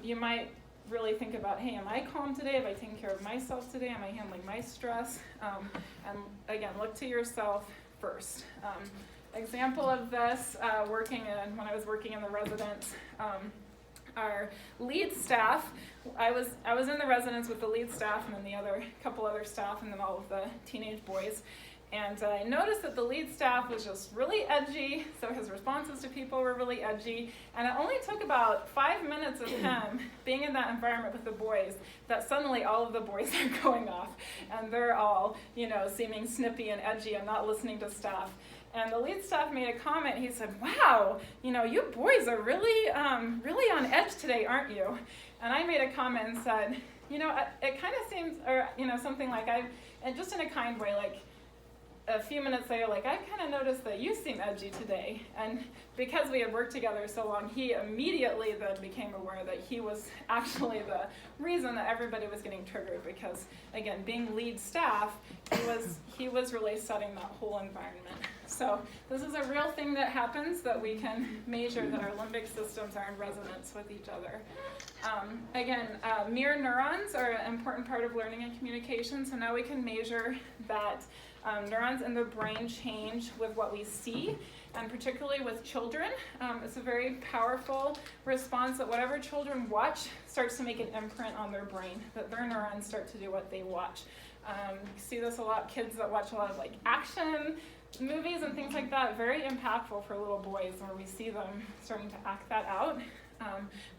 You might really think about, hey, am I calm today? Have I taken care of myself today? Am I handling my stress? And again, look to yourself first. Example of this, when I was working in the residence, our lead staff, I was in the residence with the lead staff and then the couple other staff and then all of the teenage boys. And I noticed that the lead staff was just really edgy, so his responses to people were really edgy. And it only took about 5 minutes of him being in that environment with the boys that suddenly all of the boys are going off. And they're all, seeming snippy and edgy and not listening to staff. And the lead staff made a comment. He said, "Wow, you boys are really on edge today, aren't you?" And I made a comment and said, it kind of seems, or, something like and just in a kind way, like, a few minutes later, like, I kind of noticed that you seem edgy today. And because we had worked together so long, he immediately then became aware that he was actually the reason that everybody was getting triggered because, again, being lead staff, he was really setting that whole environment. So this is a real thing that happens that we can measure that our limbic systems are in resonance with each other. Mirror neurons are an important part of learning and communication. So now we can measure that neurons in the brain change with what we see, and particularly with children. It's a very powerful response that whatever children watch starts to make an imprint on their brain, that their neurons start to do what they watch. You see this a lot, kids that watch a lot of action movies and things like that, very impactful for little boys where we see them starting to act that out.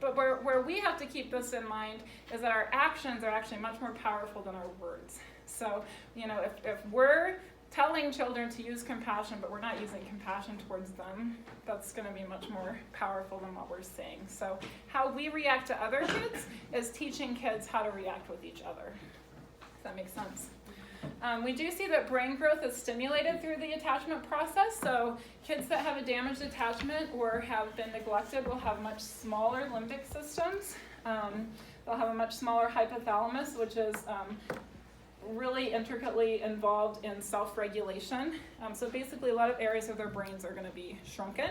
But where we have to keep this in mind is that our actions are actually much more powerful than our words. So, if we're telling children to use compassion, but we're not using compassion towards them, that's going to be much more powerful than what we're saying. So how we react to other kids is teaching kids how to react with each other. Does that make sense? We do see that brain growth is stimulated through the attachment process. So kids that have a damaged attachment or have been neglected will have much smaller limbic systems. They'll have a much smaller hypothalamus, which is really intricately involved in self-regulation. So basically a lot of areas of their brains are going to be shrunken.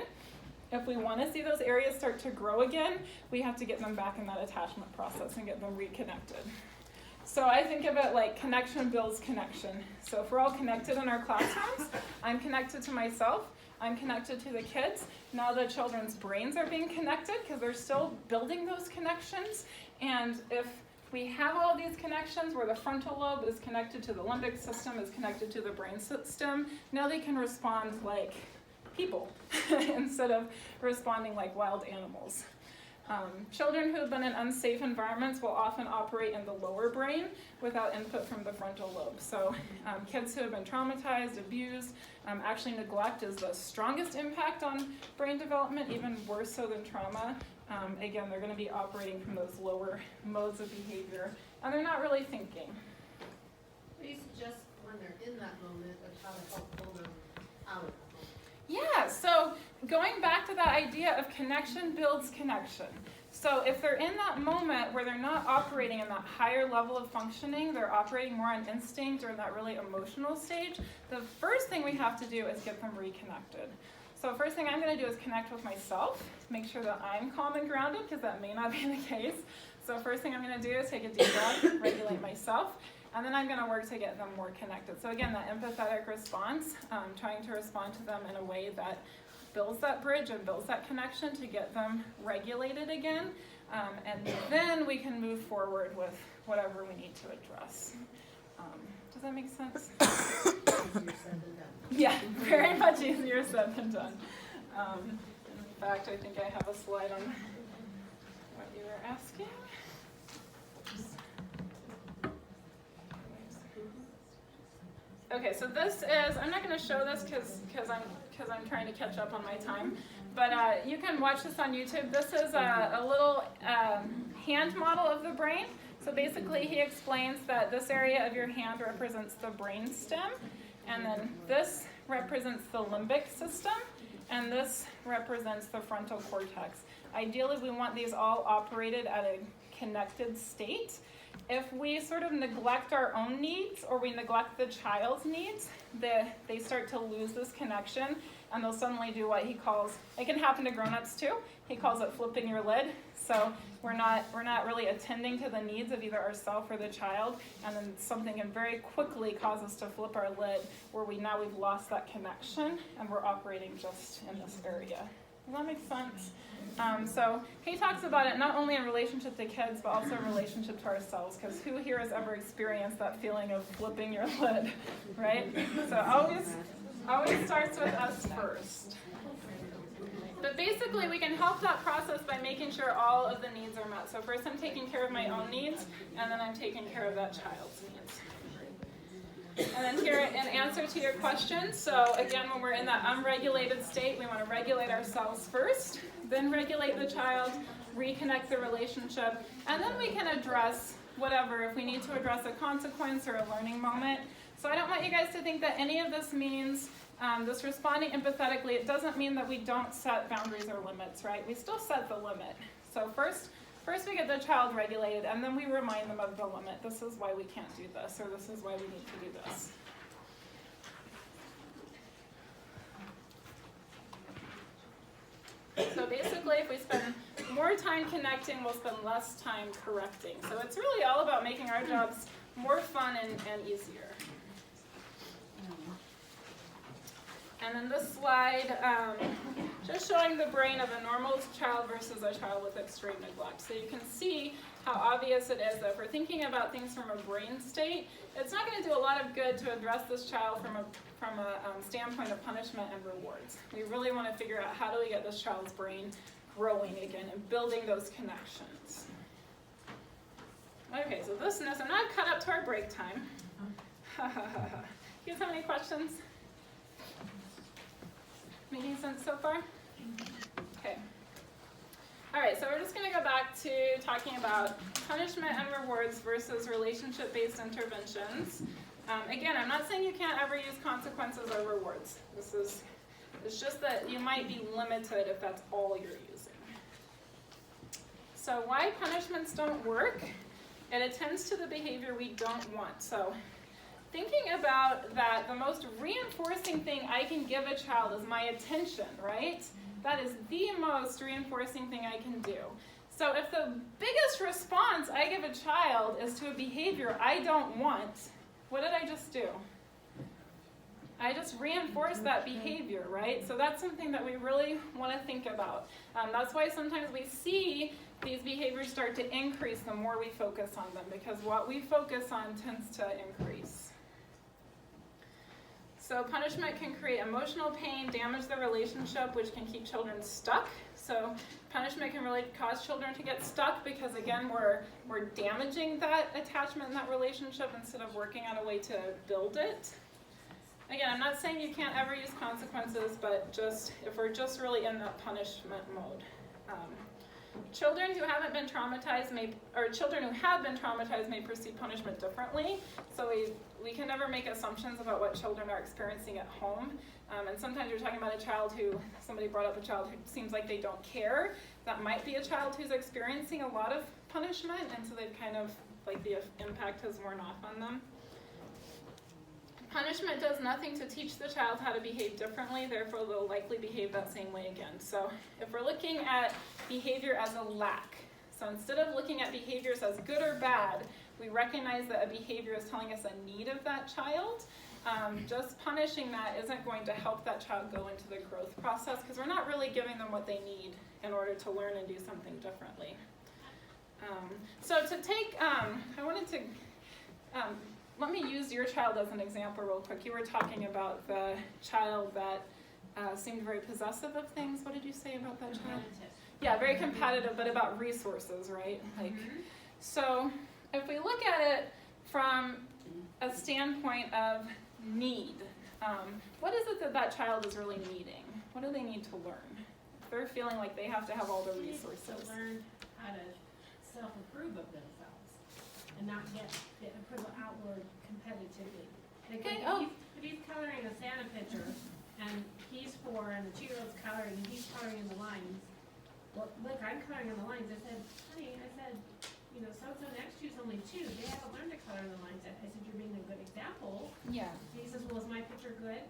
If we want to see those areas start to grow again, we have to get them back in that attachment process and get them reconnected. So I think of it like connection builds connection. So if we're all connected in our classrooms, I'm connected to myself, I'm connected to the kids. Now the children's brains are being connected because they're still building those connections. And if we have all these connections where the frontal lobe is connected to the limbic system, is connected to the brain system, now they can respond like people instead of responding like wild animals. Children who have been in unsafe environments will often operate in the lower brain without input from the frontal lobe. So kids who have been traumatized, abused, actually neglect is the strongest impact on brain development, even worse so than trauma. Again, they're going to be operating from those lower modes of behavior, and they're not really thinking. What do you suggest when they're in that moment of how to help pull them out of it? Yeah, so going back to that idea of connection builds connection. So if they're in that moment where they're not operating in that higher level of functioning, they're operating more on instinct or in that really emotional stage, the first thing we have to do is get them reconnected. So first thing I'm going to do is connect with myself, make sure that I'm calm and grounded, because that may not be the case. So first thing I'm going to do is take a deep breath, regulate myself, and then I'm going to work to get them more connected. So again, that empathetic response, trying to respond to them in a way that builds that bridge and builds that connection to get them regulated again. And then we can move forward with whatever we need to address. Does that make sense? Easier said than done. Yeah, very much easier said than done. In fact, I think I have a slide on what you were asking. Okay, so this is, I'm not going to show this because I'm trying to catch up on my time, but you can watch this on YouTube. This is a little hand model of the brain. So basically he explains that this area of your hand represents the brain stem, and then this represents the limbic system, and this represents the frontal cortex. Ideally, we want these all operated at a connected state. If we sort of neglect our own needs or we neglect the child's needs, they start to lose this connection, and they'll suddenly do what he calls, it can happen to grown-ups too, he calls it flipping your lid. So we're not really attending to the needs of either ourselves or the child, and then something can very quickly cause us to flip our lid where we've lost that connection and we're operating just in this area. Does that make sense? So he talks about it not only in relationship to kids, but also in relationship to ourselves, because who here has ever experienced that feeling of flipping your lid, right? So always starts with us first. But basically, we can help that process by making sure all of the needs are met. So first I'm taking care of my own needs, and then I'm taking care of that child's needs. And then here, in answer to your question, so again, when we're in that unregulated state, we want to regulate ourselves first, then regulate the child, reconnect the relationship, and then we can address whatever, if we need to address a consequence or a learning moment. So I don't want you guys to think that any of this means this responding empathetically. It doesn't mean that we don't set boundaries or limits, right? We still set the limit. So first we get the child regulated, and then we remind them of the limit. This is why we can't do this, or this is why we need to do this. So basically, if we spend more time connecting, we'll spend less time correcting. So it's really all about making our jobs more fun and easier. And then this slide, just showing the brain of a normal child versus a child with extreme neglect. So you can see how obvious it is that if we're thinking about things from a brain state, it's not going to do a lot of good to address this child from a standpoint of punishment and rewards. We really want to figure out how do we get this child's brain growing again and building those connections. Okay, so I'm not cut up to our break time. You guys have any questions? Making sense so far? Okay. All right, so we're just going to go back to talking about punishment and rewards versus relationship-based interventions. Again, I'm not saying you can't ever use consequences or rewards. It's just that you might be limited if that's all you're using. So why punishments don't work? It attends to the behavior we don't want. So thinking about that, the most reinforcing thing I can give a child is my attention, right? That is the most reinforcing thing I can do. So if the biggest response I give a child is to a behavior I don't want, what did I just do? I just reinforced that behavior, right? So that's something that we really want to think about. That's why sometimes we see these behaviors start to increase the more we focus on them, because what we focus on tends to increase. So punishment can create emotional pain, damage the relationship, which can keep children stuck. So punishment can really cause children to get stuck because, again, we're damaging that attachment and that relationship instead of working on a way to build it. Again, I'm not saying you can't ever use consequences, but just if we're just really in that punishment mode. Children who have been traumatized may perceive punishment differently. So we can never make assumptions about what children are experiencing at home. And sometimes you're talking about a child somebody brought up a child who seems like they don't care. That might be a child who's experiencing a lot of punishment, and so they've kind of, like, the impact has worn off on them. Punishment does nothing to teach the child how to behave differently, therefore they'll likely behave that same way again. So if we're looking at behavior as a lack, so instead of looking at behaviors as good or bad, we recognize that a behavior is telling us a need of that child. Just punishing that isn't going to help that child go into the growth process because we're not really giving them what they need in order to learn and do something differently. So to take, let me use your child as an example real quick. You were talking about the child that seemed very possessive of things. What did you say about that child? Yeah, very competitive, but about resources, right? So if we look at it from a standpoint of need, what is it that child is really needing? What do they need to learn? If they're feeling like they have to have all the resources. They need to learn how to self-approve of themselves and not get approval outward competitively. Okay. If he's coloring a Santa picture and he's 4 and the 2-year-old's coloring and he's coloring in the lines, well, look, I'm coloring in the lines. I said, honey, so-and-so next to you's only 2. They haven't learned to color in the lines yet. I said, you're being a good example. Yeah. He says, well, is my picture good?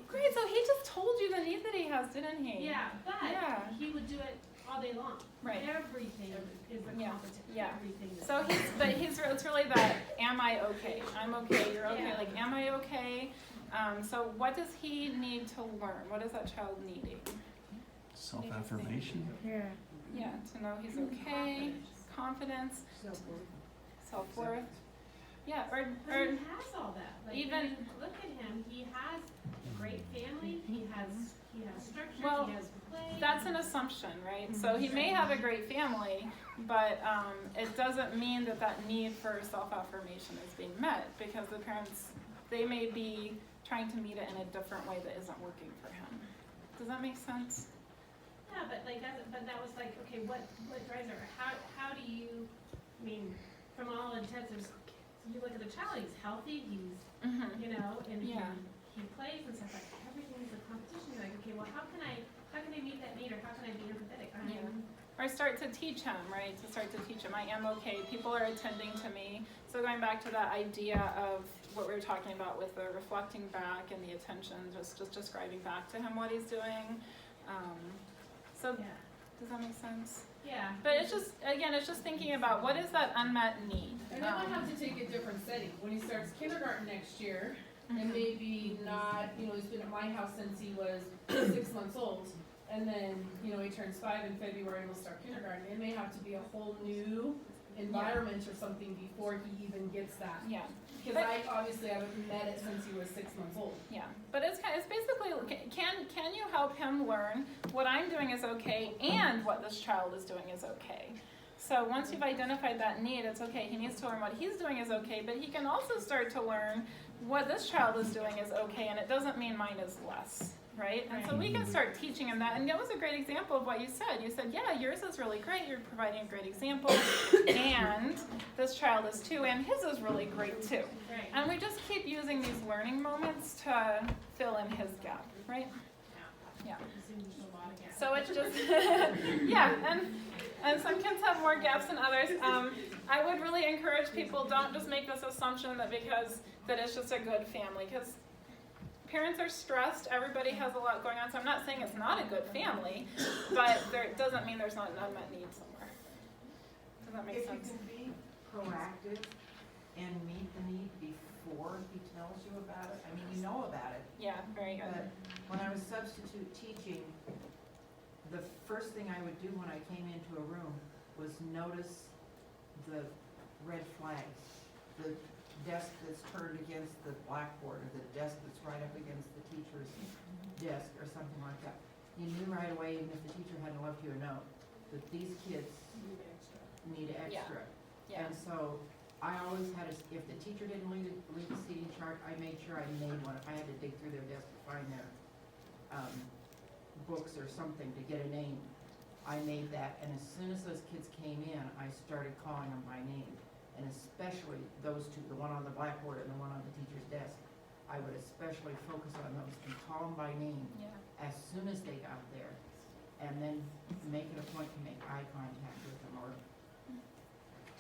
Great, so he just told you the need that he has, didn't he? Yeah, but he would do it all day long. Right. Everything is a Yeah. competition, Yeah. everything is. So it's really that, am I okay? I'm okay, you're okay, Yeah. like, am I okay? So what does he need to learn? What is that child needing? Self-affirmation. Yeah, to know he's okay, confidence, self-worth. Yeah, But he has all that. Like, even- I mean, look at him. He has a great family. He has structure. Well, he has play. that's an assumption, right? So he may have a great family, but it doesn't mean that that need for self-affirmation is being met, because the parents, they may be trying to meet it in a different way that isn't working for him. Does that make sense? Yeah, but like that was like, okay, what drives her? How do you? I mean, from all intents, you look at the child. He's healthy. He's Mm-hmm. you know, and Yeah. he plays and stuff like everything's a competition. You're like, okay, well, how can I meet that need, or how can I be empathetic? Yeah. Or start to teach him, right? To start to teach him, I am okay. People are attending to me. So going back to that idea of what we were talking about with the reflecting back and the attention, just describing back to him what he's doing. So Yeah. does that make sense? Yeah. But it's just thinking about what is that unmet need. And then we'll have to take a different setting. When he starts kindergarten next year, and maybe not, he's been at my house since he was 6 months old. And then, he turns 5 in February and will start kindergarten. It may have to be a whole new environment or something before he even gets that. Yeah. Because I obviously haven't met it since he was 6 months old. Yeah, but it's basically, can you help him learn what I'm doing is okay and what this child is doing is okay? So once you've identified that need, it's okay, he needs to learn what he's doing is okay, but he can also start to learn what this child is doing is okay, and it doesn't mean mine is less, right? And so we can start teaching him that, and that was a great example of what you said. You said, yeah, yours is really great, you're providing a great example, and this child is too, and his is really great too. Right. And we just keep using these learning moments to fill in his gap, right? Yeah. There's a lot of gaps. So it's just, yeah, and some kids have more gaps than others. I would really encourage people, don't just make this assumption that that it's just a good family, because parents are stressed, everybody has a lot going on, so I'm not saying it's not a good family, but it doesn't mean there's not an unmet need somewhere. Does that make sense? If you can be proactive and meet the need before he tells you about it, I mean, you know about it. Yeah, very good. But when I was substitute teaching, the first thing I would do when I came into a room was notice the red flags. The desk that's turned against the blackboard, or the desk that's right up against the teacher's desk, or something like that. You knew right away, even if the teacher hadn't left you a note, that these kids need extra. Yeah. And so I always had, if the teacher didn't leave a seating chart, I made sure I made one. If I had to dig through their desk to find their books or something to get a name, I made that. And as soon as those kids came in, I started calling them by name. And especially those two, the one on the blackboard and the one on the teacher's desk, I would especially focus on those and call them by name Yeah. as soon as they got there. And then make it a point to make eye contact with them, or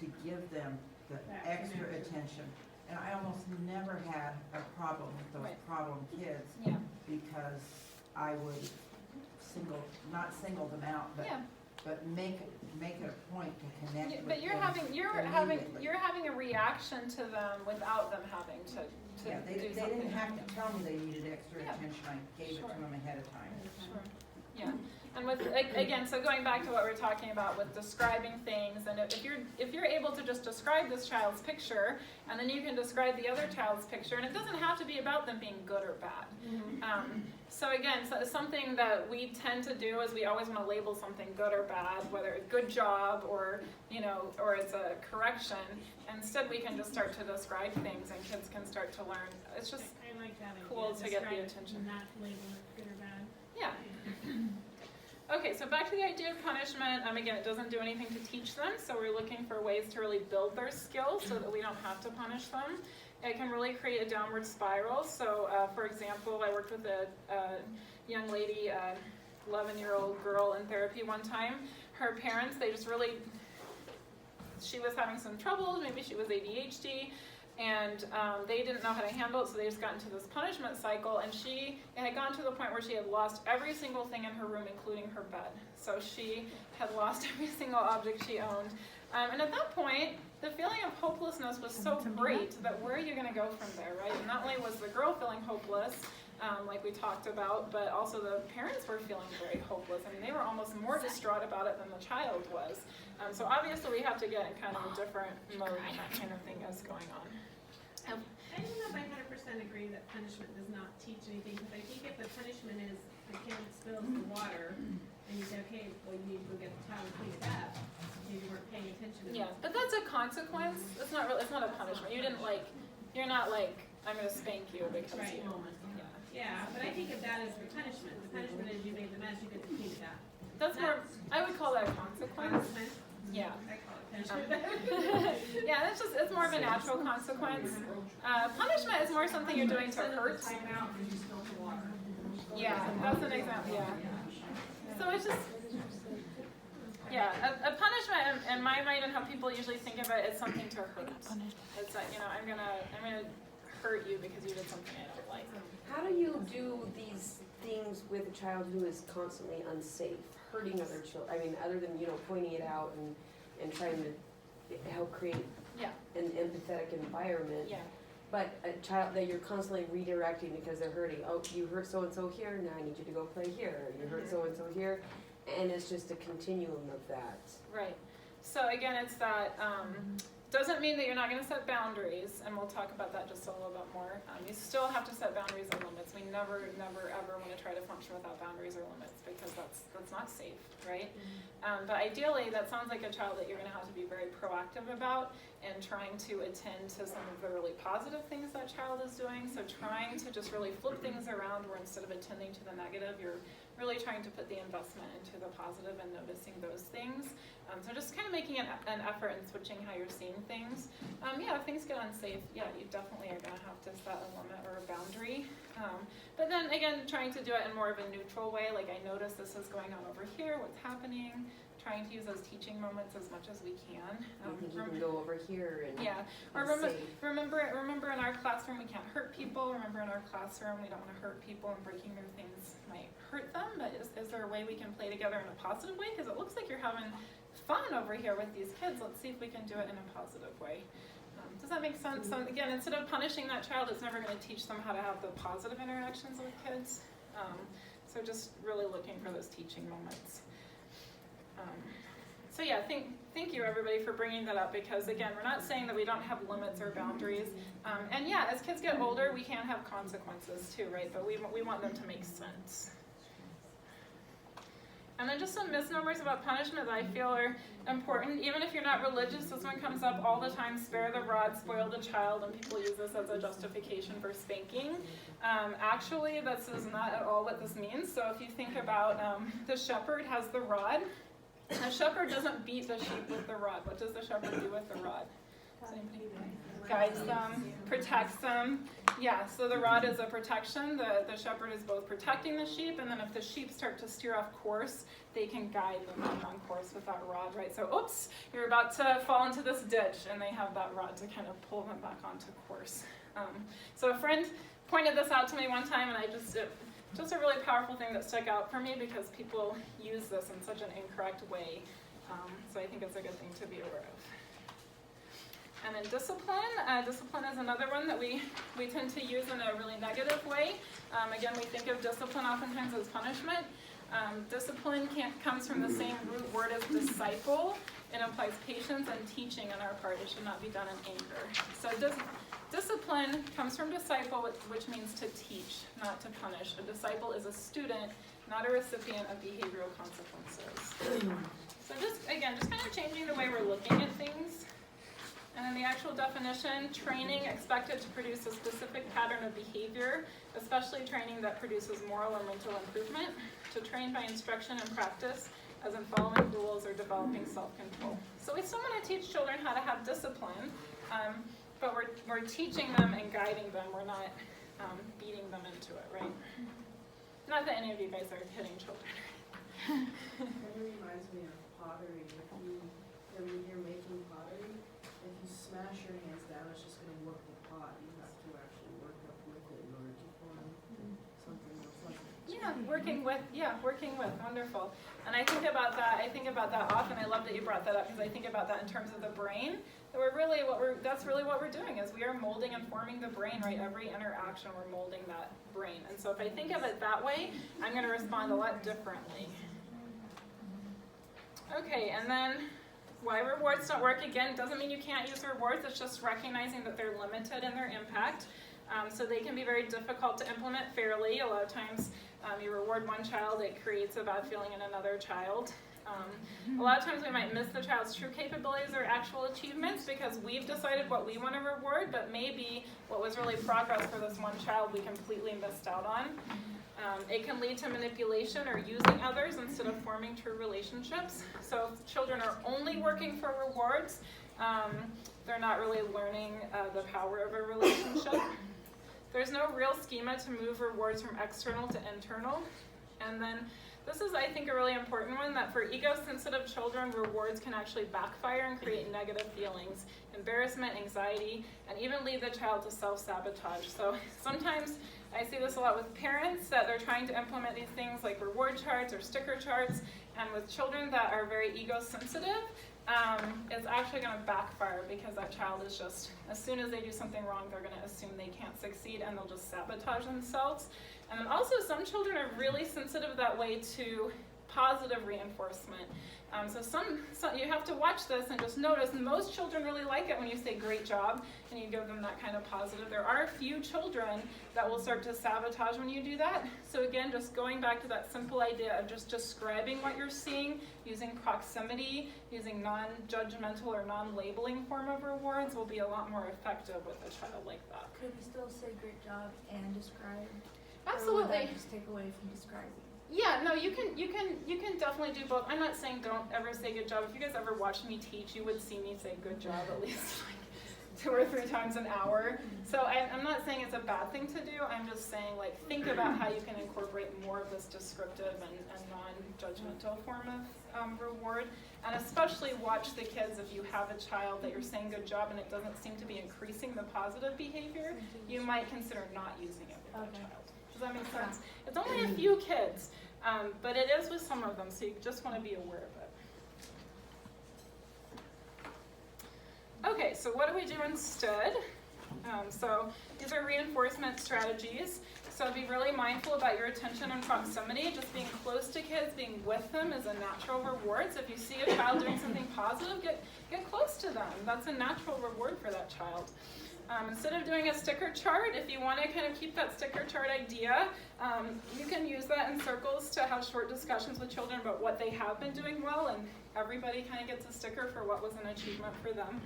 to give them the That extra connection. attention. And I almost never had a problem with those Right. problem kids, Yeah. because I would not single them out, Yeah. but make it a point to connect with them. But you're having a reaction to them without them having to Yeah, they do something. didn't have to tell me they needed extra Yeah. attention, I gave it Sure. to them ahead of time. Sure. Yeah. And with, again, so going back to what we're talking about with describing things, and if you're able to just describe this child's picture, and then you can describe the other child's picture, and it doesn't have to be about them being good or bad. So again, so something that we tend to do is we always want to label something good or bad, whether it's good job or or it's a correction. Instead, we can just start to describe things, and kids can start to learn. It's just I like that idea. cool to get the Describe it, attention. Not label it good or bad. yeah. Okay, so back to the idea of punishment. Again, it doesn't do anything to teach them, so we're looking for ways to really build their skills so that we don't have to punish them. It can really create a downward spiral. So, for example, I worked with a young lady, 11-year-old girl in therapy one time. Her parents, she was having some trouble, maybe she was ADHD, And they didn't know how to handle it, so they just got into this punishment cycle, and it had gone to the point where she had lost every single thing in her room, including her bed. So she had lost every single object she owned. And at that point, the feeling of hopelessness was so great that where are you going to go from there, right? And not only was the girl feeling hopeless, like we talked about, but also the parents were feeling very hopeless. I mean, they were almost more distraught about it than the child was. So obviously we have to get in kind of a different mode when that kind of thing is going on. I don't know if I 100% agree that punishment does not teach anything, because I think if the punishment is the kid spills the water, and you say, okay, well, you need to go get the towel and clean it up, maybe you weren't paying attention. Yeah, but that's a consequence. It's not really. It's not a punishment. You're not like, I'm going to spank you because Right. you. Yeah, but I think of that as the punishment. The punishment is you made the mess, you get to clean it up. That's more. I would call that a consequence. Yeah. I call it punishment. Yeah, it's more of a natural consequence. Punishment is more something you're doing to hurt. Yeah, that's an example. Yeah. So it's just. Yeah, a punishment in my mind and how people usually think of it is something to hurt. It's like, I'm gonna hurt you because you did something I don't like. How do you do these things with a child who is constantly unsafe, hurting other children? I mean, other than, pointing it out and trying to help create Yeah. an empathetic environment. Yeah. But a child that you're constantly redirecting because they're hurting. Oh, you hurt so-and-so here, now I need you to go play here. You hurt so-and-so here. And it's just a continuum of that. Right. So again, it's that doesn't mean that you're not going to set boundaries, and we'll talk about that just a little bit more. You still have to set boundaries and limits. We never, ever want to try to function without boundaries or limits because that's not safe, right? But ideally, that sounds like a child that you're going to have to be very proactive about and trying to attend to some of the really positive things that child is doing. So trying to just really flip things around where instead of attending to the negative, you're really trying to put the investment into the positive and noticing those things. So just kind of making an effort and switching how you're seeing things. If things get unsafe, you definitely are going to have to set a limit or a boundary. But then again, trying to do it in more of a neutral way, like I notice this is going on over here, what's happening, trying to use those teaching moments as much as we can. I think you can go over here and Or be safe. remember in our classroom we can't hurt people. Remember in our classroom we don't want to hurt people, and breaking their things might hurt them. But is there a way we can play together in a positive way? Because it looks like you're having fun over here with these kids. Let's see if we can do it in a positive way. Does that make sense? So again, instead of punishing that child, it's never going to teach them how to have the positive interactions with kids. So just really looking for those teaching moments. Thank you everybody for bringing that up, because again, we're not saying that we don't have limits or boundaries. As kids get older, we can have consequences too, right? But we want them to make sense. And then just some misnomers about punishment that I feel are important. Even if you're not religious, this one comes up all the time: spare the rod, spoil the child, and people use this as a justification for spanking. Actually, this is not at all what this means. So if you think about the shepherd has the rod. The shepherd doesn't beat the sheep with the rod. What does the shepherd do with the rod? Guides them, protects them. Yeah, so the rod is a protection. The shepherd is both protecting the sheep, and then if the sheep start to steer off course, they can guide them on course with that rod, right? So, oops, you're about to fall into this ditch, and they have that rod to kind of pull them back onto course. So a friend pointed this out to me one time, and just a really powerful thing that stuck out for me because people use this in such an incorrect way. So I think it's a good thing to be aware of. And then discipline. Discipline is another one that we tend to use in a really negative way. Again, we think of discipline oftentimes as punishment. Discipline comes from the same root word as disciple. It implies patience and teaching on our part. It should not be done in anger. So discipline comes from disciple, which means to teach, not to punish. A disciple is a student, not a recipient of behavioral consequences. So just kind of changing the way we're looking at things. And then the actual definition: training expected to produce a specific pattern of behavior, especially training that produces moral or mental improvement. To train by instruction and practice, as in following rules or developing self-control. So we still want to teach children how to have discipline, but we're teaching them and guiding them. We're not beating them into it, right? Not that any of you guys are hitting children. It reminds me of pottery. When you're making pottery, if you smash your hands down, it's just going to look working with, wonderful. And I think about that often. I love that you brought that up because I think about that in terms of the brain. That that's really what we're doing is we are molding and forming the brain, right? Every interaction, we're molding that brain. And so if I think of it that way, I'm going to respond a lot differently. Okay, and then why rewards don't work, again, doesn't mean you can't use rewards. It's just recognizing that they're limited in their impact. So they can be very difficult to implement fairly. A lot of times you reward one child, it creates a bad feeling in another child. A lot of times we might miss the child's true capabilities or actual achievements because we've decided what we want to reward, but maybe what was really progress for this one child we completely missed out on. It can lead to manipulation or using others instead of forming true relationships. So if children are only working for rewards, they're not really learning the power of a relationship. There's no real schema to move rewards from external to internal. And then this is, I think, a really important one, that for ego-sensitive children, rewards can actually backfire and create negative feelings, embarrassment, anxiety, and even lead the child to self-sabotage. So sometimes I see this a lot with parents that they're trying to implement these things like reward charts or sticker charts, and with children that are very ego-sensitive, it's actually going to backfire because that child is just, as soon as they do something wrong, they're going to assume they can't succeed and they'll just sabotage themselves. And then also some children are really sensitive that way to positive reinforcement. So you have to watch this and just notice most children really like it when you say great job and you give them that kind of positive. There are a few children that will start to sabotage when you do that. So again, just going back to that simple idea of just describing what you're seeing, using proximity, using non-judgmental or non-labeling form of rewards will be a lot more effective with a child like that. Could we still say great job and describe? Absolutely. Or would that just take away from describing? Yeah, no, you can definitely do both. I'm not saying don't ever say good job. If you guys ever watched me teach, you would see me say good job at least like 2 or 3 times an hour. So I'm not saying it's a bad thing to do. I'm just saying, like, think about how you can incorporate more of this descriptive and non-judgmental form of reward. And especially watch the kids. If you have a child that you're saying good job and it doesn't seem to be increasing the positive behavior, you might consider not using it with that child. Does that make sense? It's only a few kids, but it is with some of them, so you just want to be aware of it. Okay, so what do we do instead? So these are reinforcement strategies. So be really mindful about your attention and proximity. Just being close to kids, being with them is a natural reward. So if you see a child doing something positive, get close to them. That's a natural reward for that child. Instead of doing a sticker chart, if you want to kind of keep that sticker chart idea, you can use that in circles to have short discussions with children about what they have been doing well, and everybody kind of gets a sticker for what was an achievement for them.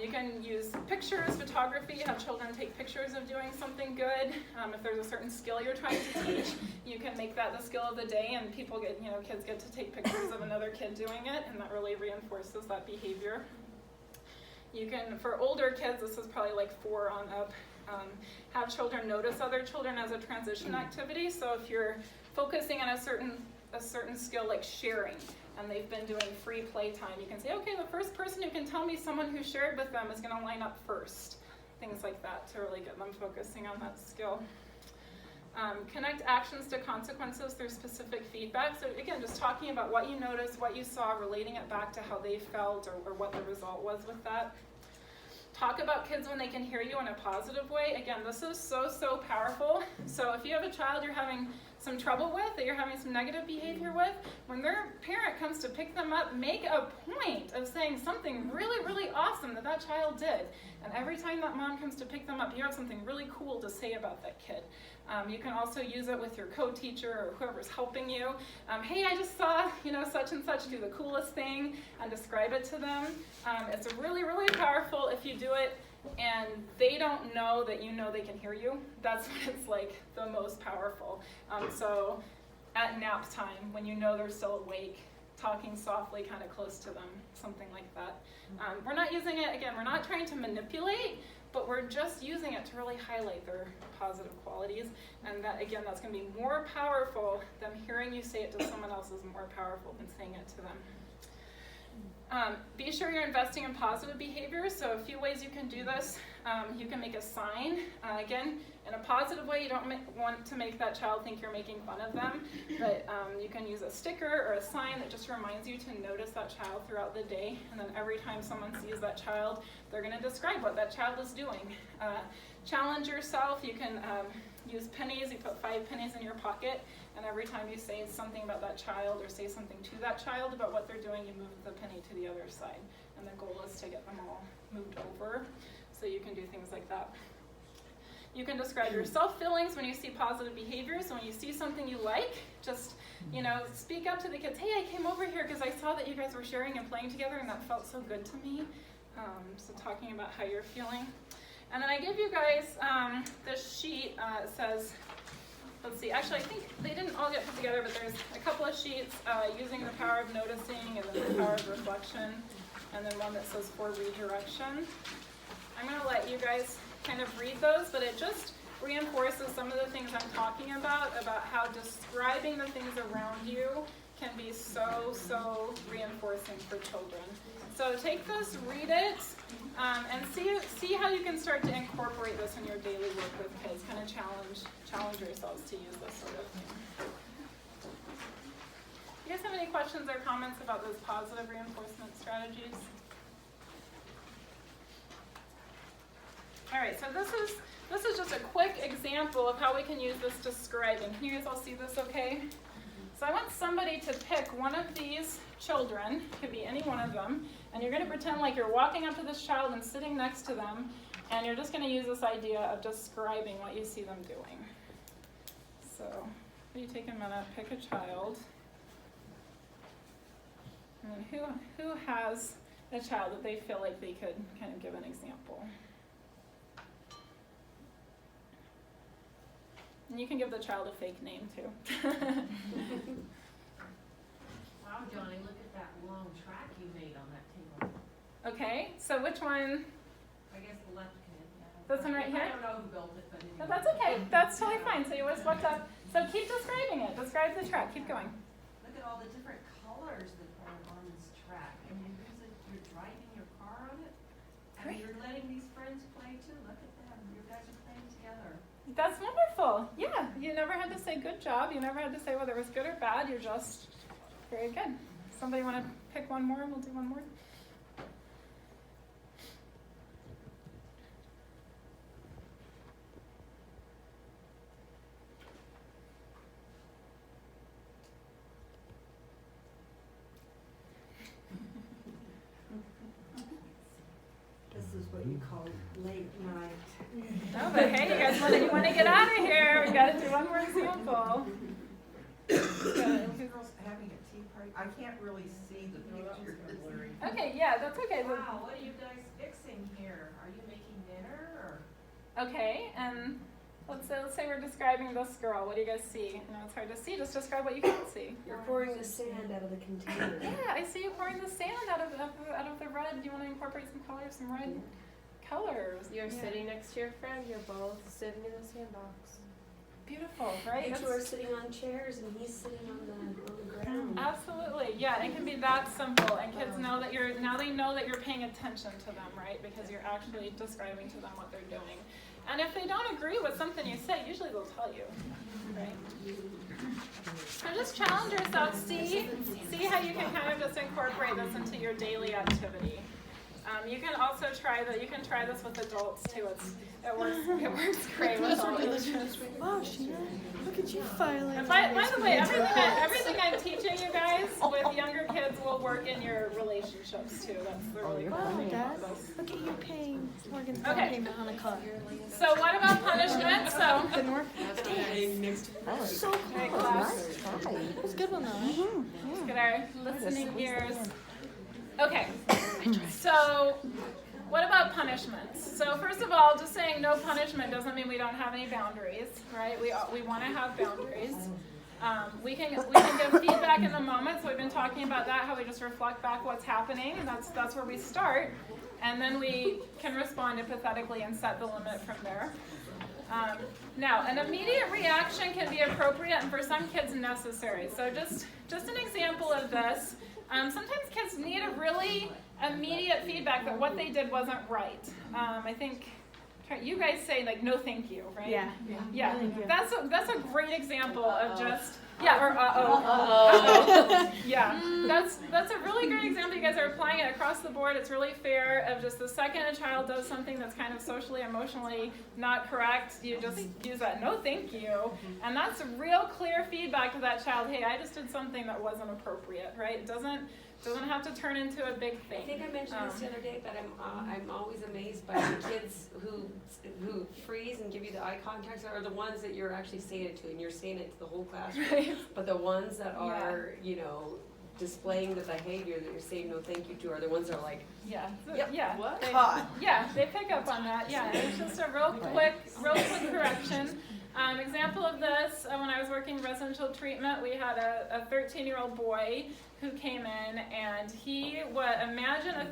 You can use pictures, photography, have children take pictures of doing something good. If there's a certain skill you're trying to teach, you can make that the skill of the day, and kids get to take pictures of another kid doing it, and that really reinforces that behavior. You can, for older kids, this is probably like 4 on up, have children notice other children as a transition activity. So if you're focusing on a certain skill like sharing, and they've been doing free playtime, you can say, okay, the first person who can tell me someone who shared with them is going to line up first. Things like that to really get them focusing on that skill. Connect actions to consequences through specific feedback. So again, just talking about what you noticed, what you saw, relating it back to how they felt or what the result was with that. Talk about kids when they can hear you in a positive way. Again, this is so powerful. So if you have a child you're having some trouble with, that you're having some negative behavior with, when their parent comes to pick them up, make a point of saying something really awesome that child did. And every time that mom comes to pick them up, you have something really cool to say about that kid. You can also use it with your co-teacher or whoever's helping you. Hey, I just saw, such and such do the coolest thing, and describe it to them. It's really powerful if you do it and they don't know that you know they can hear you. That's when it's like the most powerful. So at nap time, when you know they're still awake, talking softly kind of close to them, something like that. We're not using it, again, we're not trying to manipulate, but we're just using it to really highlight their positive qualities. And that, again, that's going to be more powerful. Them hearing you say it to someone else is more powerful than saying it to them. Be sure you're investing in positive behaviors. So a few ways you can do this. You can make a sign. Again, in a positive way, you don't want to make that child think you're making fun of them, but you can use a sticker or a sign that just reminds you to notice that child throughout the day, and then every time someone sees that child, they're going to describe what that child is doing. Challenge yourself. You can use pennies. You put 5 pennies in your pocket, and every time you say something about that child or say something to that child about what they're doing, you move the penny to the other side, and the goal is to get them all moved over. So you can do things like that. You can describe your self-feelings when you see positive behaviors. So when you see something you like, just, speak up to the kids. Hey, I came over here because I saw that you guys were sharing and playing together and that felt so good to me. So talking about how you're feeling. And then I give you guys this sheet. It says, let's see, actually I think they didn't all get put together, but there's a couple of sheets using the power of noticing and then the power of reflection, and then one that says for redirection. I'm going to let you guys kind of read those, but it just reinforces some of the things I'm talking about how describing the things around you can be so reinforcing for children. So take this, read it, and see how you can start to incorporate this in your daily work with kids. Kind of challenge yourselves to use this sort of thing. Do you guys have any questions or comments about those positive reinforcement strategies? All right, so this is just a quick example of how we can use this describing. Can you guys all see this okay? So I want somebody to pick one of these children, could be any one of them, and you're going to pretend like you're walking up to this child and sitting next to them, and you're just going to use this idea of describing what you see them doing. So you take a minute, pick a child, and then who has a child that they feel like they could kind of give an example. And you can give the child a fake name too. Wow, Johnny, look at that long track you made on that table. Okay, so which one? I guess the left kid, yeah. This one right here? I don't know who built it, but anyway. No, that's okay. That's totally fine. So you always walked up. So keep describing it. Describe the track. Keep going. Look at all the different colors that are on this track, and you're driving your car on it, and Great. you're letting these friends play too. Look at them, you guys are playing together. That's wonderful. Yeah, you never had to say good job. You never had to say whether it was good or bad. You're just very good. Somebody want to pick one more? We'll do one more. This is what you call late night. No, but hey, you guys want to get out of here. We got to do one more example. Girls having a tea party, I can't really see the picture. Okay, yeah, that's okay. Wow, what are you guys fixing here? Are you making dinner, or? Okay, and let's say we're describing this girl. What do you guys see? I know it's hard to see. Just describe what you can see. You're pouring the sand out of the container. Yeah, I see you pouring the sand out of the red. Do you want to incorporate some colors, some red colors? You're Yeah. sitting next to your friend, you're both sitting in the sandbox. Beautiful, right? You two are That's- sitting on chairs and he's sitting on the ground. Absolutely, yeah. It can be that simple, and kids know that they know that you're paying attention to them, right? Because you're actually describing to them what they're doing. And if they don't agree with something you say, usually they'll tell you, right? So just challenge yourself. See how you can kind of just incorporate this into your daily activity. You can also try this with adults too. It works great with all ages. Wow, Sheena, look at you filing. And by the way, everything I'm teaching you guys with younger kids will work in your relationships too. That's the really cool Wow, thing Dad, about this. look at you paying Morgan's Okay. payment on a car. So what about punishment? So Didn't work. So very close. class. That was a good one though, right? Let's get our listening ears. Okay. So what about punishments? So first of all, just saying no punishment doesn't mean we don't have any boundaries, right? We want to have boundaries. We can give feedback in the moment. So we've been talking about that, how we just reflect back what's happening, and that's where we start. And then we can respond empathetically and set the limit from there. Now, an immediate reaction can be appropriate and for some kids necessary. So just an example of this. Sometimes kids need a really immediate feedback that what they did wasn't right. I think you guys say like no thank you, right? Yeah. Yeah. Thank you. That's a great example of just or uh-oh. Yeah. That's a really great example. You guys are applying it across the board. It's really fair of just the second a child does something that's kind of socially, emotionally not correct, you just use that no thank you. And that's real clear feedback to that child. Hey, I just did something that wasn't appropriate, right? It doesn't have to turn into a big thing. I think I mentioned this the other day, but I'm always amazed by the kids who freeze and give you the eye contact are the ones that you're actually saying it to, and you're saying it to the whole classroom. Right. But the ones that are, displaying the behavior that you're saying no thank you to are the ones that are like, Yeah. Yep. Yeah. What? They pick up on that. Yeah. It's just a real quick correction. Example of this, when I was working residential treatment, we had a 13-year-old boy who came in, and imagine a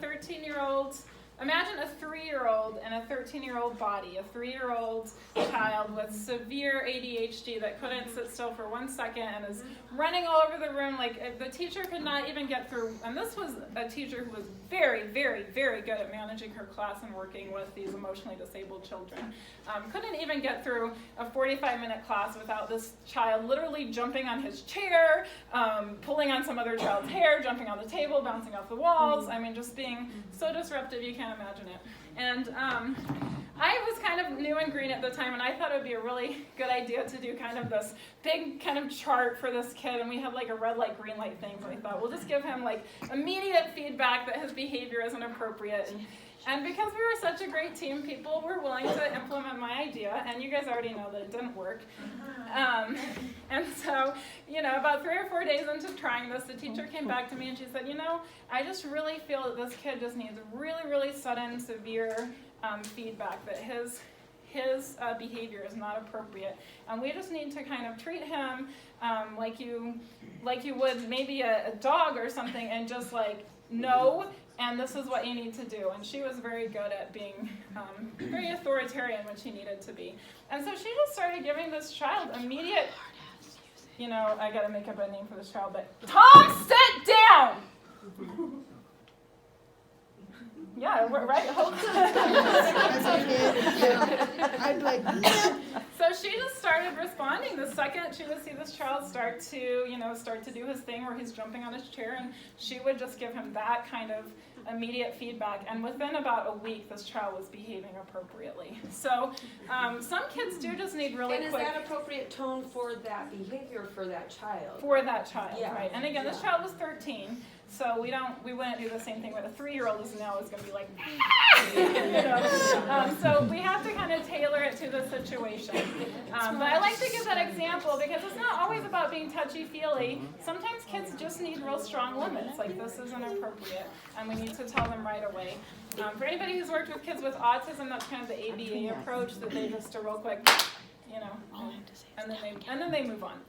3-year-old and a 13-year-old body, a 3-year-old child with severe ADHD that couldn't sit still for 1 second and is running all over the room. Like the teacher could not even get through, and this was a teacher who was very, very, very good at managing her class and working with these emotionally disabled children. Couldn't even get through a 45-minute class without this child literally jumping on his chair, pulling on some other child's hair, jumping on the table, bouncing off the walls. I mean, just being so disruptive you can't imagine it. And I was kind of new and green at the time, and I thought it would be a really good idea to do kind of this big kind of chart for this kid, and we had like a red light, green light thing, so I thought we'll just give him like immediate feedback that his behavior isn't appropriate. And because we were such a great team, people were willing to implement my idea, and you guys already know that it didn't work. And so, about 3 or 4 days into trying this, the teacher came back to me and she said, I just really feel that this kid just needs really, really sudden, severe feedback that his behavior is not appropriate, and we just need to kind of treat him like you would maybe a dog or something, and just like no. And this is what you need to do. And she was very good at being very authoritarian when she needed to be. And so she just started giving this child immediate, I got to make up a name for this child, but Tom, sit down! Yeah, right? I'd like, So she just started responding the second she would see this child start to do his thing where he's jumping on his chair, and she would just give him that kind of immediate feedback, and within about a week this child was behaving appropriately. So some kids do just need really quick. And is that appropriate tone for that behavior for that child? For that child, Yeah. right? And again, this child was 13, so we wouldn't do the same thing with a 3-year-old is now is going to be like, so we have to kind of tailor it to the situation. But I like to give that example because it's not always about being touchy-feely. Sometimes kids just need real strong limits, like this isn't appropriate, and we need to tell them right away. For anybody who's worked with kids with autism, that's kind of the ABA approach, that they just a real quick, and then they move on.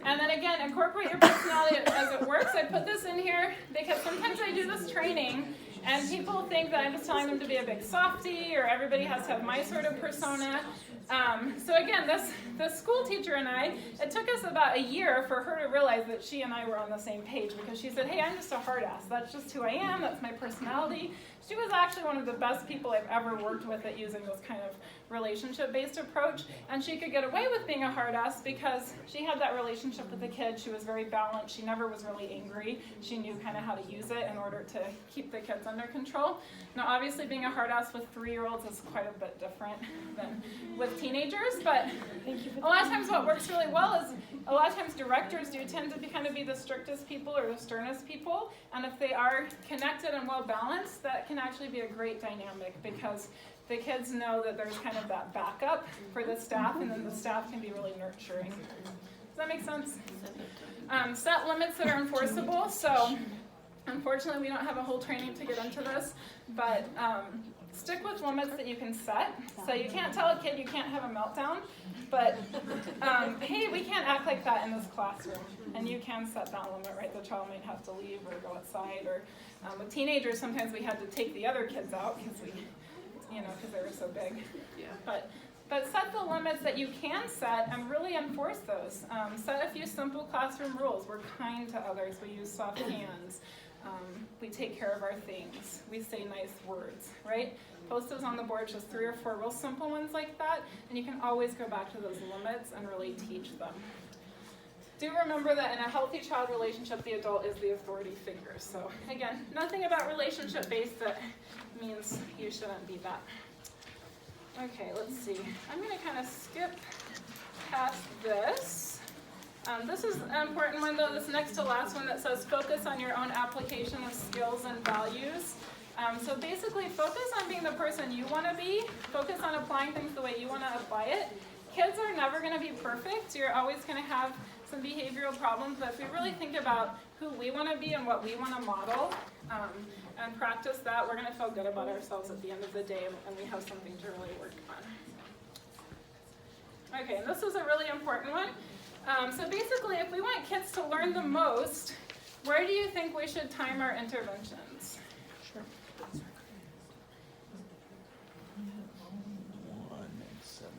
And then again, incorporate your personality as it works. I put this in here because sometimes I do this training and people think that I'm just telling them to be a big softie or everybody has to have my sort of persona. So again, the school teacher and I, it took us about a year for her to realize that she and I were on the same page, because she said, hey, I'm just a hard ass. That's just who I am. That's my personality. She was actually one of the best people I've ever worked with at using this kind of relationship-based approach, and she could get away with being a hard ass because she had that relationship with the kid. She was very balanced. She never was really angry. She knew kind of how to use it in order to keep the kids under control. Now, obviously, being a hard ass with 3-year-olds is quite a bit different than with teenagers, but a lot of times what works really well is a lot of times directors do tend to be the strictest people or the sternest people, and if they are connected and well balanced, that can actually be a great dynamic because the kids know that there's kind of that backup for the staff, and then the staff can be really nurturing. Does that make sense? Set limits that are enforceable. So unfortunately we don't have a whole training to get into this, but stick with limits that you can set. So you can't tell a kid you can't have a meltdown, but hey, we can't act like that in this classroom. And you can set that limit, right? The child might have to leave or go outside, or with teenagers sometimes we had to take the other kids out because because they were so big. Yeah. But But set the limits that you can set and really enforce those. Set a few simple classroom rules. We're kind to others. We use soft hands. We take care of our things. We say nice words, right? Post those on the board, just 3 or 4 real simple ones like that, and you can always go back to those limits and really teach them. Do remember that in a healthy child relationship, the adult is the authority figure. So again, nothing about relationship-based that means you shouldn't be that. Okay, let's see. I'm going to kind of skip past this. This is an important one, though, this next to last one that says focus on your own application of skills and values. So basically, focus on being the person you want to be. Focus on applying things the way you want to apply it. Kids are never going to be perfect. You're always going to have some behavioral problems, but if we really think about who we want to be and what we want to model and practice that, we're going to feel good about ourselves at the end of the day, and we have something to really work on. Okay, and this is a really important one. So basically, if we want kids to learn the most, where do you think we should time our interventions? Sure. 1 and 7.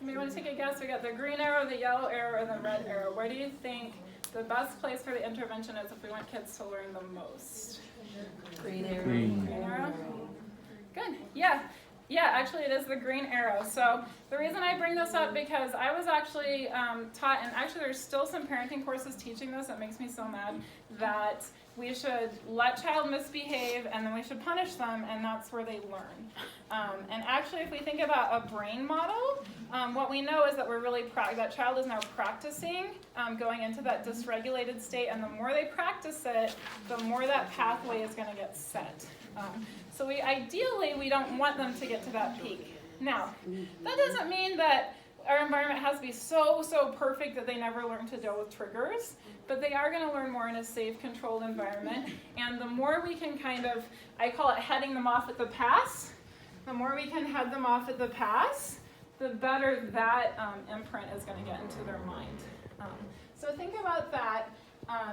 You may want to take a guess. We got the green arrow, the yellow arrow, and the red arrow. Where do you think the best place for the intervention is if we want kids to learn the most? Green arrow. Green arrow? Good. Yeah, actually it is the green arrow. So the reason I bring this up, because I was actually taught, and actually there's still some parenting courses teaching this, it makes me so mad, that we should let child misbehave and then we should punish them, and that's where they learn. And actually if we think about a brain model, what we know is that that child is now practicing going into that dysregulated state, and the more they practice it, the more that pathway is going to get set. So ideally, we don't want them to get to that peak. Now, that doesn't mean that our environment has to be so perfect that they never learn to deal with triggers, but they are going to learn more in a safe, controlled environment. And the more we can I call it heading them off at the pass, the more we can head them off at the pass, the better that imprint is going to get into their mind. So think about that.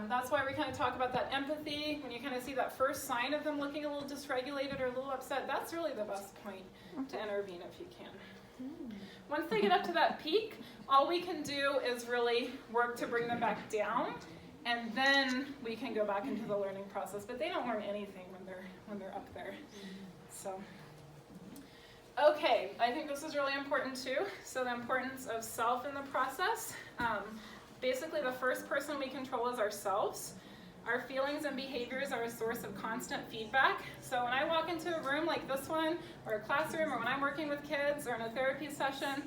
That's why we kind of talk about that empathy. When you kind of see that first sign of them looking a little dysregulated or a little upset, that's really the best point to intervene if you can. Once they get up to that peak, all we can do is really work to bring them back down, and then we can go back into the learning process. But they don't learn anything when they're up there. So, okay, I think this is really important too. So the importance of self in the process. Basically, the first person we control is ourselves. Our feelings and behaviors are a source of constant feedback. So when I walk into a room like this one, or a classroom, or when I'm working with kids, or in a therapy session,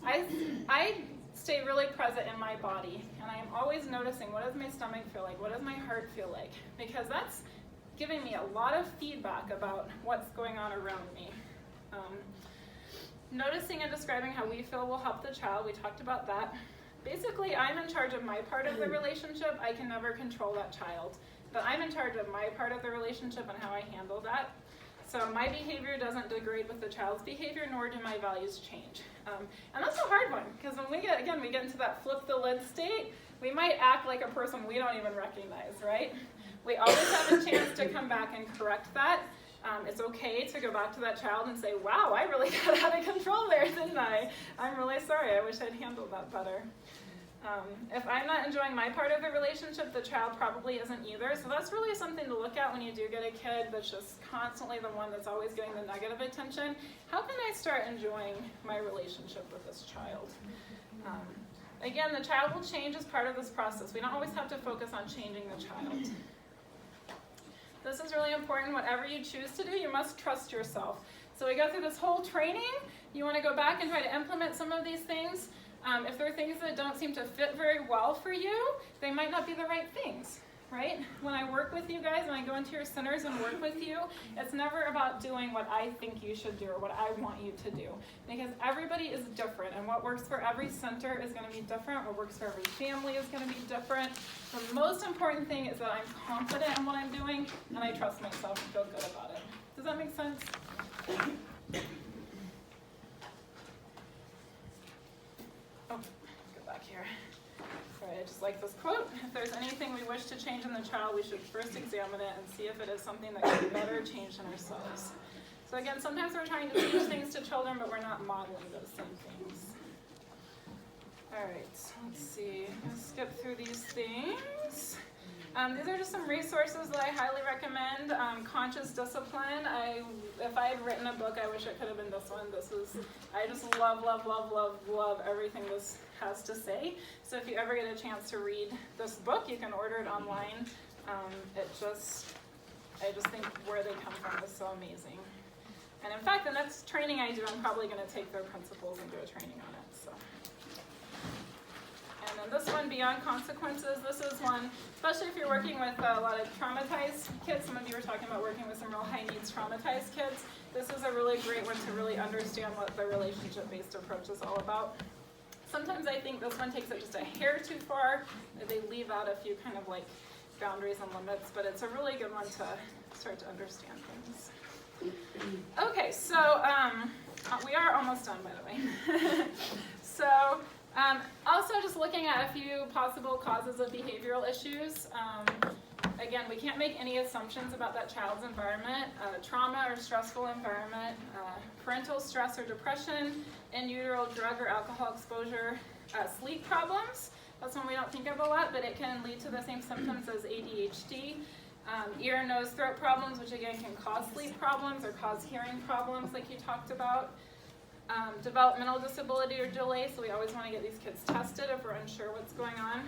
I stay really present in my body. And I am always noticing, what does my stomach feel like? What does my heart feel like? Because that's giving me a lot of feedback about what's going on around me. Noticing and describing how we feel will help the child. We talked about that. Basically, I'm in charge of my part of the relationship. I can never control that child. But I'm in charge of my part of the relationship and how I handle that. So my behavior doesn't degrade with the child's behavior, nor do my values change. And that's a hard one, because when we get into that flip the lid state, we might act like a person we don't even recognize, right? We always have a chance to come back and correct that. It's okay to go back to that child and say, wow, I really got out of control there, didn't I? I'm really sorry. I wish I'd handled that better. If I'm not enjoying my part of the relationship, the child probably isn't either. So that's really something to look at when you do get a kid that's just constantly the one that's always getting the negative attention. How can I start enjoying my relationship with this child? Again, the child will change as part of this process. We don't always have to focus on changing the child. This is really important. Whatever you choose to do, you must trust yourself. So we go through this whole training. You want to go back and try to implement some of these things. If there are things that don't seem to fit very well for you, they might not be the right things, right? When I work with you guys, when I go into your centers and work with you, it's never about doing what I think you should do or what I want you to do. Because everybody is different, and what works for every center is going to be different. What works for every family is going to be different. The most important thing is that I'm confident in what I'm doing, and I trust myself and feel good about it. Does that make sense? Oh, let's go back here. Sorry, I just like this quote. If there's anything we wish to change in the child, we should first examine it and see if it is something that can be better changed in ourselves. So again, sometimes we're trying to teach things to children, but we're not modeling those same things. All right, let's see. Let's skip through these things. These are just some resources that I highly recommend. Conscious Discipline. If I had written a book, I wish it could have been this one. I just love, love, love, love, love everything this has to say. So if you ever get a chance to read this book, you can order it online. I just think where they come from is so amazing. And in fact, the next training I do, I'm probably going to take their principles and do a training on it. So. And then this one, Beyond Consequences. This is one, especially if you're working with a lot of traumatized kids. Some of you were talking about working with some real high needs traumatized kids. This is a really great one to really understand what the relationship-based approach is all about. Sometimes I think this one takes it just a hair too far. They leave out a few kind of like boundaries and limits, but it's a really good one to start to understand things. Okay, so we are almost done, by the way. So also just looking at a few possible causes of behavioral issues. Again, we can't make any assumptions about that child's environment, trauma or stressful environment, parental stress or depression, in utero drug or alcohol exposure, sleep problems. That's one we don't think of a lot, but it can lead to the same symptoms as ADHD. Ear, nose, throat problems, which again can cause sleep problems or cause hearing problems like you talked about. Developmental disability or delay, so we always want to get these kids tested if we're unsure what's going on.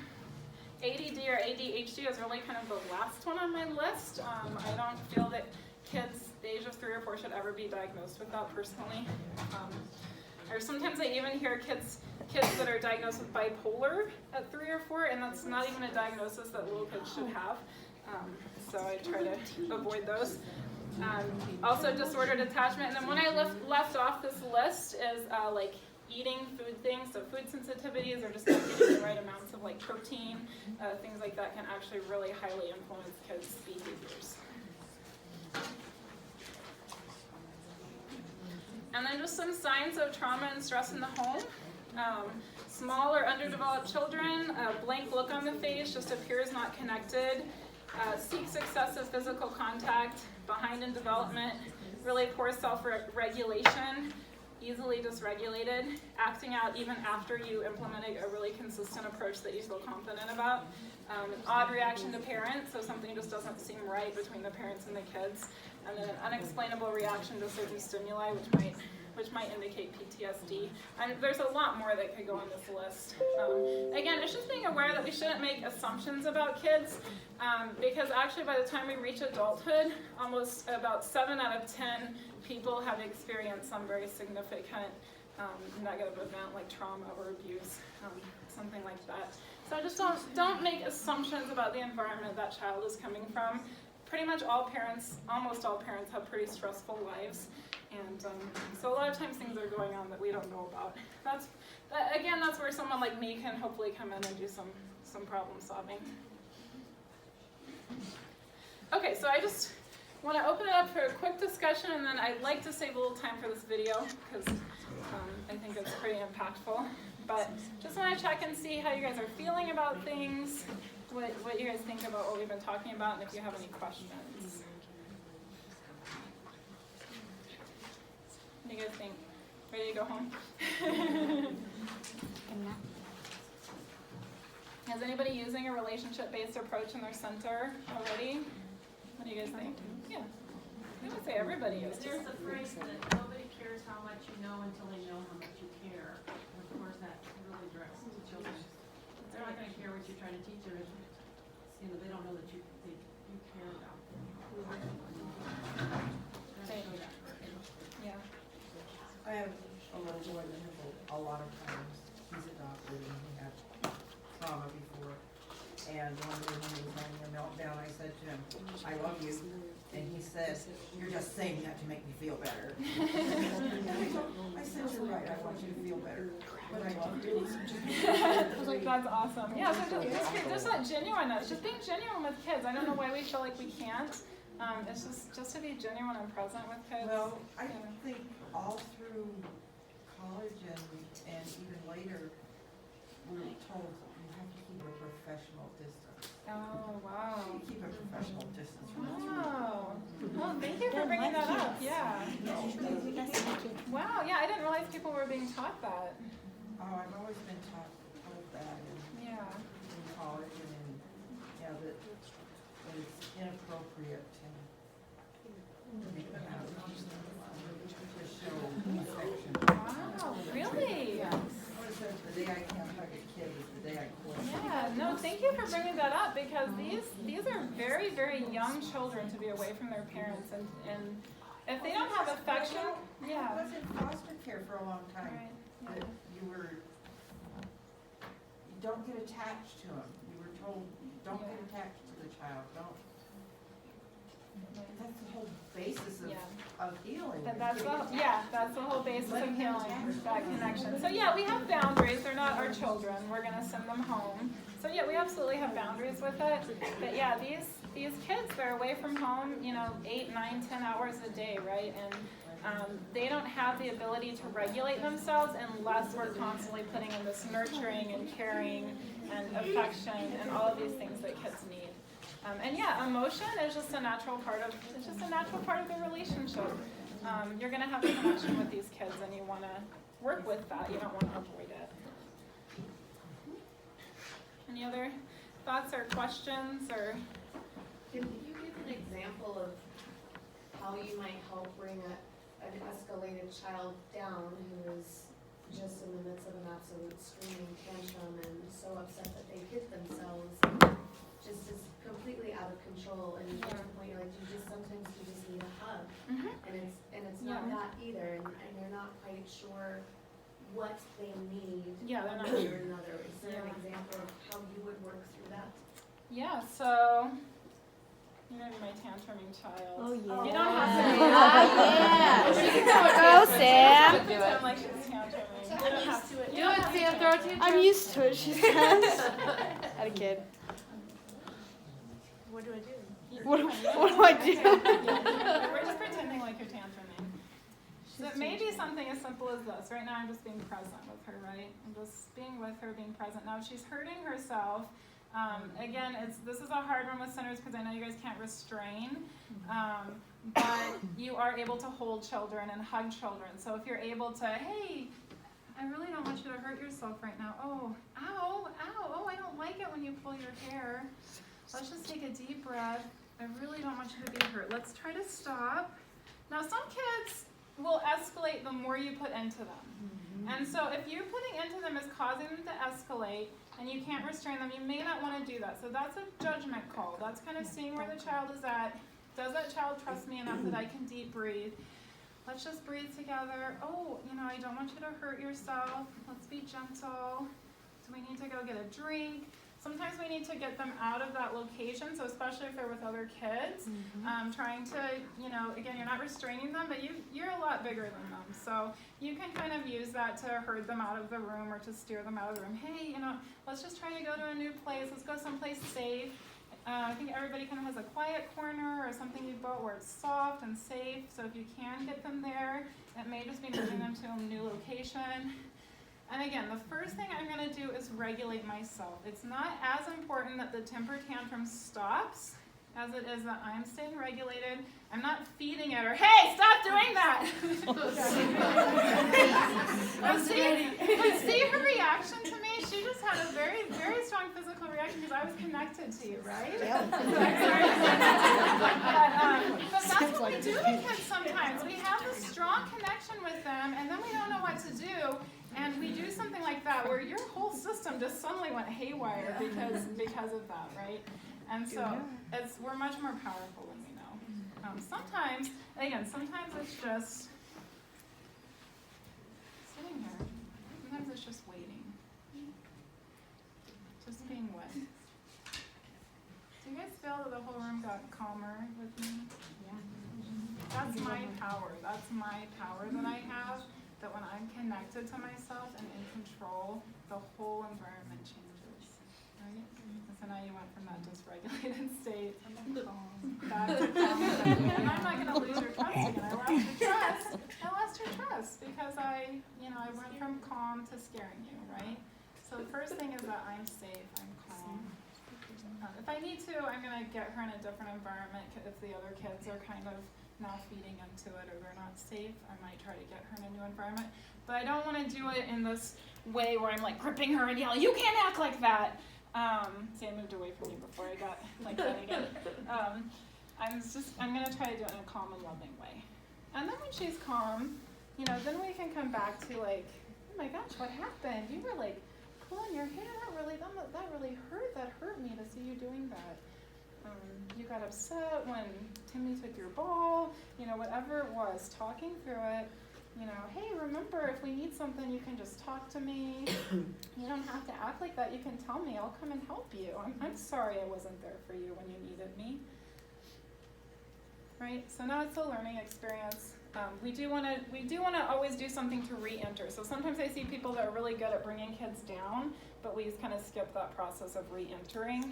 ADD or ADHD is really kind of the last one on my list. I don't feel that kids the age of 3 or 4 should ever be diagnosed with that personally. Or sometimes I even hear kids that are diagnosed with bipolar at 3 or 4, and that's not even a diagnosis that little kids should have. So I try to avoid those. Also disordered attachment, and then when I left off this list is like eating food things, so food sensitivities or just not getting the right amounts of like protein, things like that can actually really highly influence kids' behaviors. And then just some signs of trauma and stress in the home. Small or underdeveloped children, a blank look on the face, just appears not connected, seeks excessive physical contact, behind in development, really poor self-regulation, easily dysregulated, acting out even after you implemented a really consistent approach that you feel confident about, an odd reaction to parents, so something just doesn't seem right between the parents and the kids, and then an unexplainable reaction to certain stimuli, which might indicate PTSD. And there's a lot more that could go on this list. Again, it's just being aware that we shouldn't make assumptions about kids, because actually by the time we reach adulthood, almost about 7 out of 10 people have experienced some very significant negative event like trauma or abuse, something like that. So just don't make assumptions about the environment that child is coming from. Pretty much all parents, almost all parents, have pretty stressful lives. And so a lot of times things are going on that we don't know about. That's where someone like me can hopefully come in and do some problem solving. Okay, so I just want to open it up for a quick discussion, and then I'd like to save a little time for this video because I think it's pretty impactful. But just want to check and see how you guys are feeling about things, what you guys think about what we've been talking about, and if you have any questions. What do you guys think? Ready to go home? Is anybody using a relationship-based approach in their center already? What do you guys think? Yeah. I would say everybody is. There's a phrase that nobody cares how much you know until they know how much you care. And of course, that really directs to children. They're not going to care what you're trying to teach them if they don't know that you care about them. Yeah. I have a little boy that has a lot of times, he's adopted and he had trauma before. And one day when he was having a meltdown, I said to him, I love you. And he said, you're just saying that to make me feel better. I said, you're right, I want you to feel better, but I love you. I was like, that's awesome. Yeah, so just that genuineness, just being genuine with kids. I don't know why we feel like we can't. It's just to be genuine and present with kids. Well, I think all through college and even later, we were told you have to keep a professional distance. Oh, wow. You keep a professional distance from us. Wow. Well, thank you for bringing that up, yeah. Wow, yeah, I didn't realize people were being taught that. Oh, I've always been taught that in Yeah. college and that it's inappropriate to make them out to show affection. Wow, really? I would have said the day I can't hug a kid is the day I quit. Yeah, no, thank you for bringing that up because these are very, very young children to be away from their parents and if they don't have affection, I yeah. was in foster care for a long time. Right. That you don't get attached to them. You were told, don't get attached to the child, don't. That's the whole basis of healing. That's the whole basis of healing, that connection. So yeah, we have boundaries. They're not our children. We're gonna send them home. So yeah, we absolutely have boundaries with it. But yeah, these kids, they're away from home, 8, 9, 10 hours a day, right? And they don't have the ability to regulate themselves unless we're constantly putting in this nurturing and caring and affection and all of these things that kids need. And yeah, emotion is just a natural part of the relationship. You're gonna have a connection with these kids and you wanna work with that. You don't wanna avoid it. Any other thoughts or questions or? Can you give an example of how you might help bring an escalated child down who is just in the midst of an absolute screaming tantrum and so upset that they hit themselves, just is completely out of control, and you get to the point you're like, sometimes you just need a hug, and it's not that either, and they're not quite sure what they need one way or another. Is there an example of how you would work through that? Yeah, so you're gonna be my tantruming child. Oh, yeah. You don't have to. Go, Sam. Pretend like she's tantruming. You don't have to. Do it, Sam. Throw it to you. I'm used to it, she says. Had a kid. What do I do? What do I do? We're just pretending like you're tantruming. So it may be something as simple as this. Right now I'm just being present with her, right? I'm just being with her, being present. Now if she's hurting herself, again, this is a hard one with centers because I know you guys can't restrain, but you are able to hold children and hug children. So if you're able to, hey, I really don't want you to hurt yourself right now. Oh, ow, ow, oh, I don't like it when you pull your hair. Let's just take a deep breath. I really don't want you to be hurt. Let's try to stop. Now some kids will escalate the more you put into them. And so if you're putting into them is causing them to escalate and you can't restrain them, you may not want to do that. So that's a judgment call. That's kind of seeing where the child is at. Does that child trust me enough that I can deep breathe? Let's just breathe together. Oh, I don't want you to hurt yourself. Let's be gentle. Do we need to go get a drink? Sometimes we need to get them out of that location, so especially if they're with other kids, trying to, again, you're not restraining them, but you're a lot bigger than them. So you can kind of use that to herd them out of the room or to steer them out of the room. Hey, let's just try to go to a new place. Let's go someplace safe. I think everybody kind of has a quiet corner or something you bought where it's soft and safe. So if you can get them there, it may just be moving them to a new location. And again, the first thing I'm going to do is regulate myself. It's not as important that the temper tantrum stops as it is that I'm staying regulated. I'm not feeding at her, hey, stop doing that! but see her reaction to me? She just had a very, very strong physical reaction because I was connected to you, right? But that's what we do with kids sometimes. We have this strong connection with them, and then we don't know what to do. And we do something like that where your whole system just suddenly went haywire because of that, right? And so we're much more powerful when we know. Sometimes it's just sitting here. Sometimes it's just waiting. Just being with. Do you guys feel that the whole room got calmer with me? Yeah. That's my power. That's my power that I have. That when I'm connected to myself and in control, the whole environment changes, right? So now you went from that dysregulated state back to calm. And I'm not going to lose your trust again. I lost your trust because I went from calm to scaring you, right? So the first thing is that I'm safe, I'm calm. If I I need to, I'm gonna get her in a different environment if the other kids are kind of not feeding into it or they're not safe. I might try to get her in a new environment. But I don't wanna do it in this way where I'm like gripping her and yelling, you can't act like that. See, I moved away from you before I got like that again. I'm gonna try to do it in a calm and loving way. And then when she's calm, you know, then we can come back to like, oh my gosh, what happened? You were like pulling your hair, that really hurt. That hurt me to see you doing that. You got upset when Timmy took your ball, you know, whatever it was, talking through it. You know, hey, remember, if we need something, you can just talk to me. You don't have to act like that. You can tell me. I'll come and help you. I'm sorry I wasn't there for you when you needed me. Right? So now it's a learning experience. We do want to always do something to re-enter. So sometimes I see people that are really good at bringing kids down, but we just kind of skip that process of re-entering.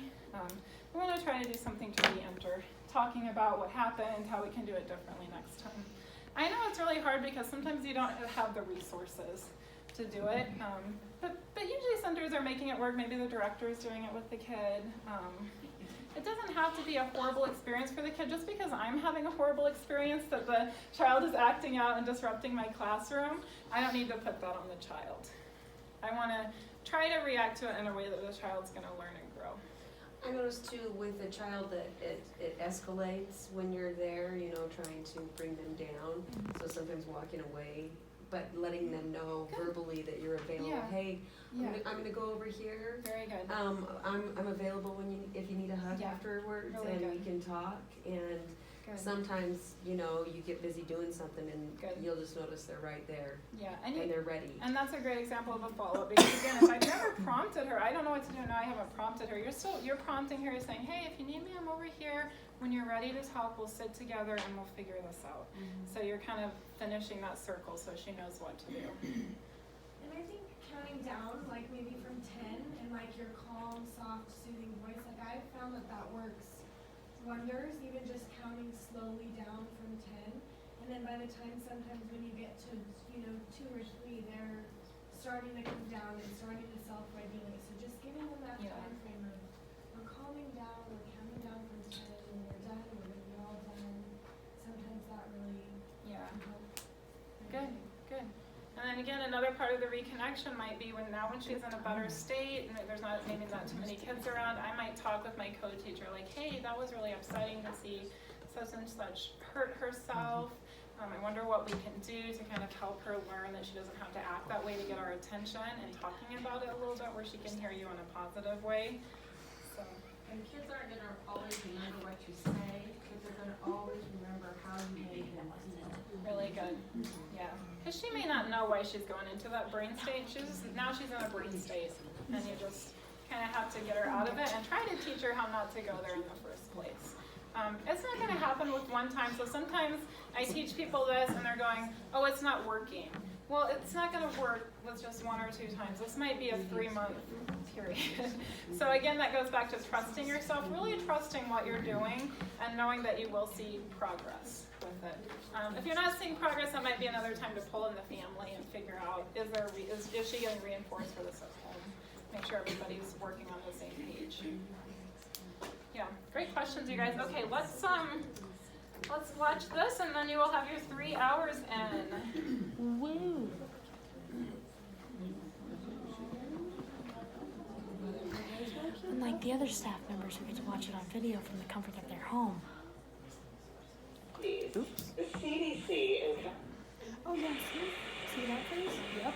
We want to try to do something to re-enter, talking about what happened, how we can do it differently next time. I know it's really hard because sometimes you don't have the resources to do it, but usually centers are making it work. Maybe the director is doing it with the kid. It doesn't have to be a horrible experience for the kid. Just because I'm having a horrible experience that the child is acting out and disrupting my classroom, I don't need to put that on the child. I want to try to react to it in a way that the child's going to learn and grow. I noticed too with a child that it escalates when you're there, you know, trying to bring them down. So sometimes walking away, but letting them know verbally that you're available. Yeah. Hey, Yeah. I'm gonna go over here. Very good. I'm available if you need a hug Yeah. afterwards, Really and good. we can talk. And Good. sometimes, you know, you get busy doing something, and Good. you'll just notice they're right there Yeah, and they're ready. and that's a great example of a follow-up because again, if I've never prompted her, I don't know what to do now. I haven't prompted her. You're prompting her, you're saying, hey, if you need me, I'm over here. When you're ready to talk, we'll sit together and we'll figure this out. So you're kind of finishing that circle so she knows what to do. And I think counting down, like maybe from 10, and like your calm, soft, soothing voice, like I've found that works wonders, even just counting slowly down from 10. And then by the time sometimes when you get to, 2 or 3, they're starting to come down and starting to self-regulate. So just giving them that Yeah. time frame of, we're calming down, we're counting down from 10, and we're done, we're gonna be all done. Sometimes that really Yeah. can help. Good, good. And then again, another part of the reconnection might be when she's in a better state and there's maybe not too many kids around, I might talk with my co-teacher like, hey, that was really upsetting to see such and such hurt herself. I wonder what we can do to kind of help her learn that she doesn't have to act that way to get our attention, and talking about it a little bit where she can hear you in a positive way. So. And kids aren't gonna always remember what you say, but they're gonna always remember how you made them feel. Really good. Yeah. Because she may not know why she's going into that brain state. Now she's in a brain state. And you just kind of have to get her out of it and try to teach her how not to go there in the first place. It's not going to happen with one time. So sometimes I teach people this and they're going, oh, it's not working. Well, it's not going to work with just 1 or 2 times. This might be a 3-month period. So again, that goes back to trusting yourself, really trusting what you're doing and knowing that you will see progress with it. If you're not seeing progress, that might be another time to pull in the family and figure out, is she getting reinforced for this at home? Make sure everybody's working on the same page. Yeah, great questions, you guys. Okay, let's watch this, and then you will have your 3 hours in. Woo! Unlike the other staff members who get to watch it on video from the comfort of their home. The CDC and Oh yes, see that please? Yep.